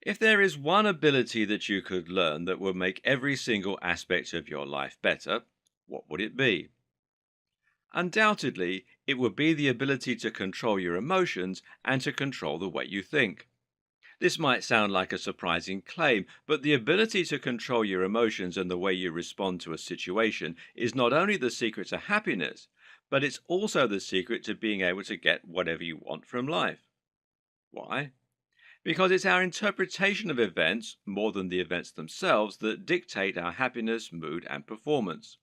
If there is one ability that you could learn that would make every single aspect of your life better, what would it be? Undoubtedly, it would be the ability to control your emotions and to control the way you think. This might sound like a surprising claim, but the ability to control your emotions and the way you respond to a situation is not only the secret to happiness, but it's also the secret to being able to get whatever you want from life. Why? Because it's our interpretation of events, more than the events themselves, that dictate our happiness, mood, and performance.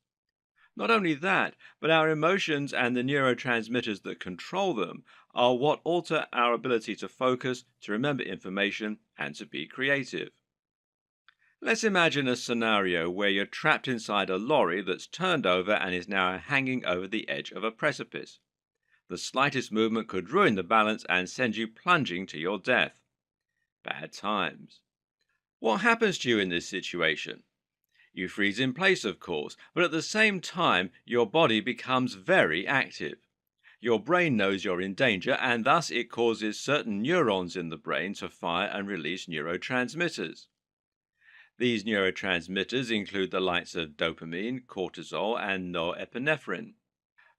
Not only that, but our emotions and the neurotransmitters that control them are what alter our ability to focus, to remember information, and to be creative. Let's imagine a scenario where you're trapped inside a lorry that's turned over and is now hanging over the edge of a precipice. The slightest movement could ruin the balance and send you plunging to your death. Bad times. What happens to you in this situation? You freeze in place, of course, but at the same time, your body becomes very active. Your brain knows you're in danger, and thus it causes certain neurons in the brain to fire and release neurotransmitters. These neurotransmitters include the likes of dopamine, cortisol, and norepinephrine.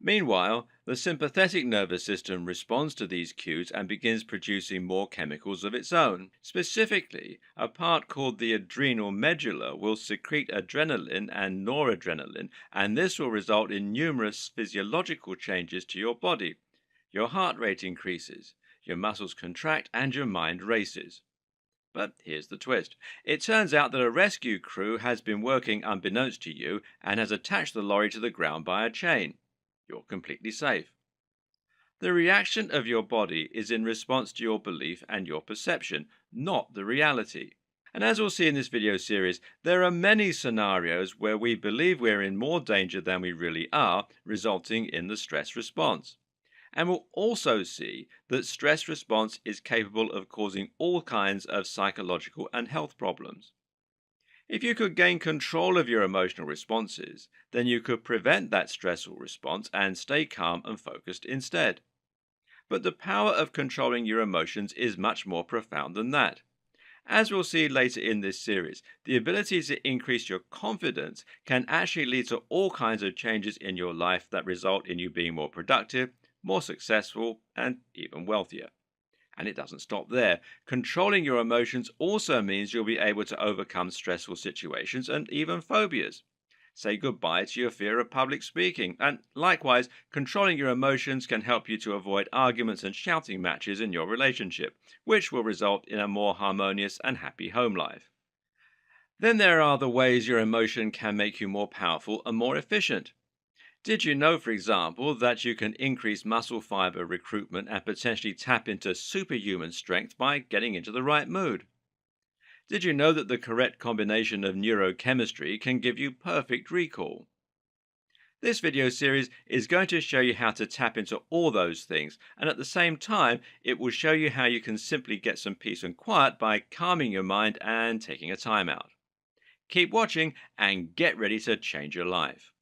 Meanwhile, the sympathetic nervous system responds to these cues and begins producing more chemicals of its own. Specifically, a part called the adrenal medulla will secrete adrenaline and noradrenaline, and this will result in numerous physiological changes to your body. Your heart rate increases, your muscles contract, and your mind races. But here's the twist. It turns out that a rescue crew has been working unbeknownst to you and has attached the lorry to the ground by a chain. You're completely safe. The reaction of your body is in response to your belief and your perception, not the reality. And as we'll see in this video series, there are many scenarios where we believe we're in more danger than we really are, resulting in the stress response. And we'll also see that stress response is capable of causing all kinds of psychological and health problems. If you could gain control of your emotional responses, then you could prevent that stressful response and stay calm and focused instead. But the power of controlling your emotions is much more profound than that. As we'll see later in this series, the ability to increase your confidence can actually lead to all kinds of changes in your life that result in you being more productive, more successful, and even wealthier. And it doesn't stop there. Controlling your emotions also means you'll be able to overcome stressful situations and even phobias. Say goodbye to your fear of public speaking. And likewise, controlling your emotions can help you to avoid arguments and shouting matches in your relationship, which will result in a more harmonious and happy home life. Then there are the ways your emotion can make you more powerful and more efficient. Did you know, for example, that you can increase muscle fiber recruitment and potentially tap into superhuman strength by getting into the right mood? Did you know that the correct combination of neurochemistry can give you perfect recall? This video series is going to show you how to tap into all those things, and at the same time, it will show you how you can simply get some peace and quiet by calming your mind and taking a time out. Keep watching and get ready to change your life.